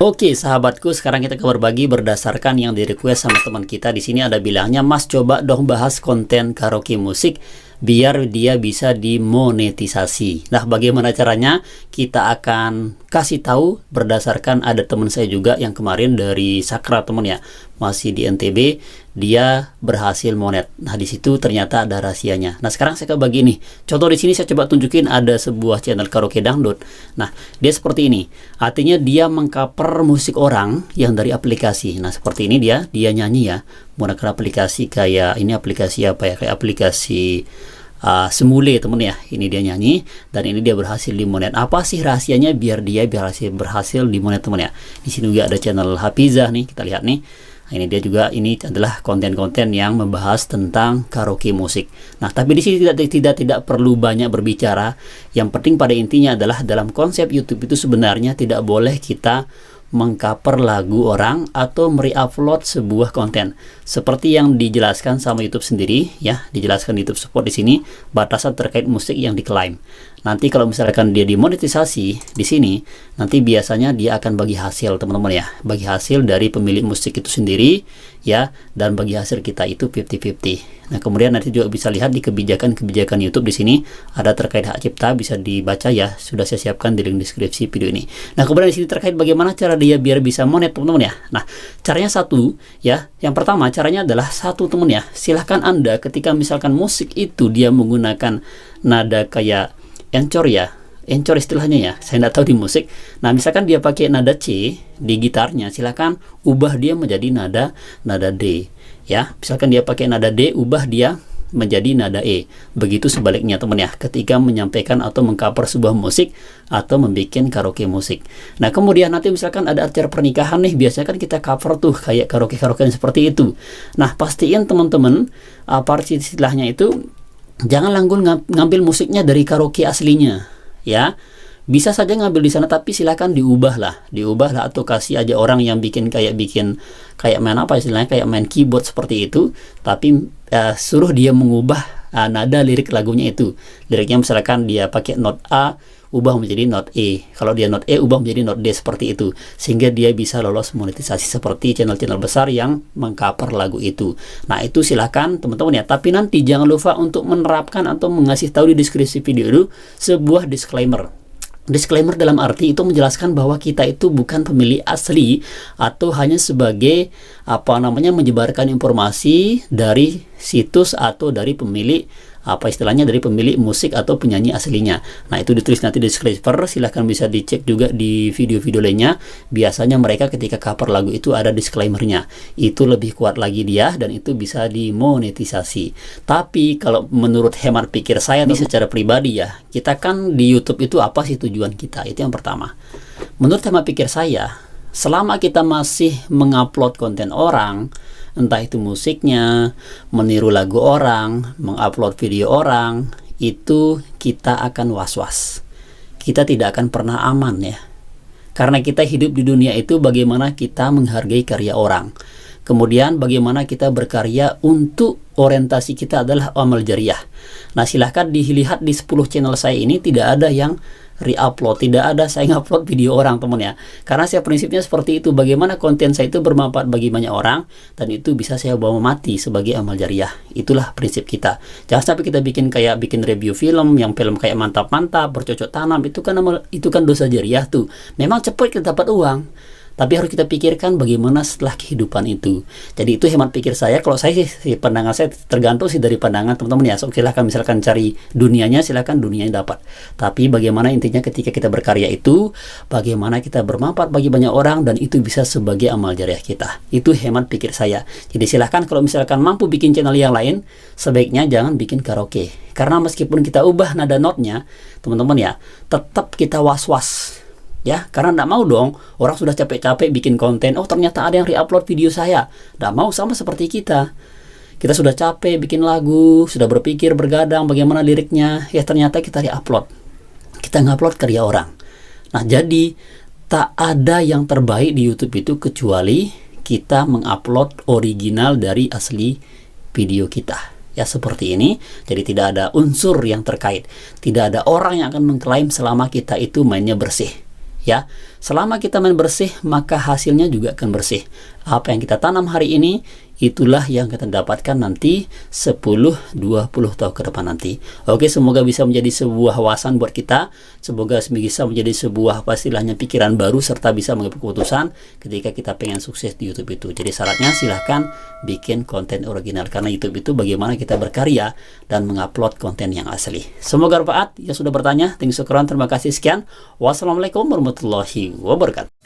Oke, sahabatku, sekarang kita akan berbagi berdasarkan yang di request sama teman kita. Di sini ada bilangnya, Mas coba dong bahas konten karaoke musik biar dia bisa dimonetisasi. Nah, bagaimana caranya? Kita akan kasih tahu berdasarkan ada teman saya juga yang kemarin dari Sakra, teman ya, masih di NTB, dia berhasil monet. Nah, di situ ternyata ada rahasianya. Nah, sekarang saya akan bagi nih. Contoh di sini saya coba tunjukin ada sebuah channel karaoke dangdut. Nah, dia seperti ini. Artinya dia mengcover musik orang yang dari aplikasi. Nah, seperti ini dia nyanyi ya, menggunakan aplikasi kayak ini, aplikasi apa ya? Kayak aplikasi Semule, temen ya. Ini dia nyanyi dan ini dia berhasil dimonet. Apa sih rahasianya biar dia berhasil dimonet, temen ya? Di sini juga ada channel Hafizah nih, kita lihat nih. Nah, ini dia juga, ini adalah konten-konten yang membahas tentang karaoke musik. Nah, tapi di sini tidak perlu banyak berbicara. Yang penting pada intinya adalah dalam konsep YouTube itu sebenarnya tidak boleh kita mengcover lagu orang atau mereupload sebuah konten. Seperti yang dijelaskan sama YouTube sendiri ya, dijelaskan di YouTube Support di sini batasan terkait musik yang diklaim. Nanti kalau misalkan dia dimonetisasi di sini, nanti biasanya dia akan bagi hasil, teman-teman ya. Bagi hasil dari pemilik musik itu sendiri ya, dan bagi hasil kita itu 50-50. Nah, kemudian nanti juga bisa lihat di kebijakan-kebijakan YouTube di sini ada terkait hak cipta, bisa dibaca ya. Sudah saya siapkan di link deskripsi video ini. Nah, kemudian di sini terkait bagaimana cara dia biar bisa monet, teman-teman ya. Nah, caranya satu ya. Yang pertama caranya adalah satu, teman ya. Silahkan Anda ketika misalkan musik itu dia menggunakan nada kayak encor ya, encor istilahnya ya, saya tidak tahu di musik. Nah, misalkan dia pakai nada C di gitarnya, silakan ubah dia menjadi nada D ya. Misalkan dia pakai nada D, ubah dia menjadi nada E. Begitu sebaliknya, teman ya, ketika menyampaikan atau mengcover sebuah musik atau membuat karaoke musik. Nah, kemudian nanti misalkan ada acara pernikahan nih, biasanya kan kita cover tuh kayak karaoke seperti itu. Nah, pastiin teman-teman apa istilahnya itu, jangan langsung ngambil musiknya dari karaoke aslinya ya. Bisa saja ngambil di sana, tapi silakan diubah lah atau kasih aja orang yang bikin kayak main apa istilahnya, kayak main keyboard seperti itu, tapi suruh dia mengubah nada lirik lagunya itu. Liriknya misalkan dia pakai not A, ubah menjadi not E. Kalau dia not E, ubah menjadi not D, seperti itu. Sehingga dia bisa lolos monetisasi seperti channel-channel besar yang mengcover lagu itu. Nah, itu silakan teman-teman ya. Tapi nanti jangan lupa untuk menerapkan atau mengasih tahu di deskripsi video itu sebuah disclaimer. Disclaimer dalam arti itu menjelaskan bahwa kita itu bukan pemilik asli atau hanya sebagai menyebarkan informasi dari situs atau dari pemilik dari pemilik musik atau penyanyi aslinya. Nah, itu ditulis nanti di disclaimer, silahkan bisa dicek juga di video-video lainnya. Biasanya mereka ketika cover lagu itu ada disclaimernya. Itu lebih kuat lagi dia dan itu bisa dimonetisasi. Tapi kalau menurut hemat pikir saya nih secara pribadi ya, kita kan di YouTube itu apa sih tujuan kita? Itu yang pertama. Menurut hemat pikir saya, selama kita masih mengupload konten orang, entah itu musiknya, meniru lagu orang, mengupload video orang, itu kita akan was-was. Kita tidak akan pernah aman ya. Karena kita hidup di dunia itu bagaimana kita menghargai karya orang. Kemudian bagaimana kita berkarya untuk orientasi kita adalah amal jariah. Nah, silahkan dilihat di 10 channel saya ini tidak ada yang re-upload, tidak ada saya ngupload video orang, teman ya. Karena saya prinsipnya seperti itu, bagaimana konten saya itu bermanfaat bagi banyak orang dan itu bisa saya bawa mati sebagai amal jariah. Itulah prinsip kita. Jangan sampai kita bikin review film, yang film kayak mantap-mantap, bercocok tanam, itu kan dosa jariah tuh. Memang cepat kita dapat uang, tapi harus kita pikirkan bagaimana setelah kehidupan itu. Jadi itu hemat pikir saya. Kalau saya sih, pandangan saya tergantung sih dari pandangan teman-teman ya. So, silahkan misalkan cari dunianya, silahkan dunianya dapat. Tapi bagaimana intinya ketika kita berkarya itu, bagaimana kita bermanfaat bagi banyak orang dan itu bisa sebagai amal jariah kita. Itu hemat pikir saya. Jadi silahkan kalau misalkan mampu bikin channel yang lain, sebaiknya jangan bikin karaoke. Karena meskipun kita ubah nada notnya, teman-teman ya, tetap kita was-was. Ya, karena tidak mau dong, orang sudah capek-capek bikin konten, oh ternyata ada yang re-upload video saya. Tidak mau, sama seperti kita. Kita sudah capek bikin lagu, sudah berpikir, bergadang bagaimana liriknya, ya ternyata kita re-upload. Kita ngupload karya orang. Nah, jadi tak ada yang terbaik di YouTube itu kecuali kita mengupload original dari asli video kita. Ya, seperti ini. Jadi tidak ada unsur yang terkait. Tidak ada orang yang akan mengklaim selama kita itu mainnya bersih. Ya, selama kita main bersih, maka hasilnya juga akan bersih. Apa yang kita tanam hari ini, itulah yang kita dapatkan nanti 10-20 tahun ke depan nanti. Oke, semoga bisa menjadi sebuah wawasan buat kita. Semoga bisa menjadi sebuah istilahnya pikiran baru, serta bisa mengambil keputusan ketika kita pengen sukses di YouTube itu. Jadi syaratnya silahkan bikin konten original, karena YouTube itu bagaimana kita berkarya dan mengupload konten yang asli. Semoga bermanfaat. Yang sudah bertanya, terima kasih, sekian. Wassalamualaikum warahmatullahi wabarakatuh.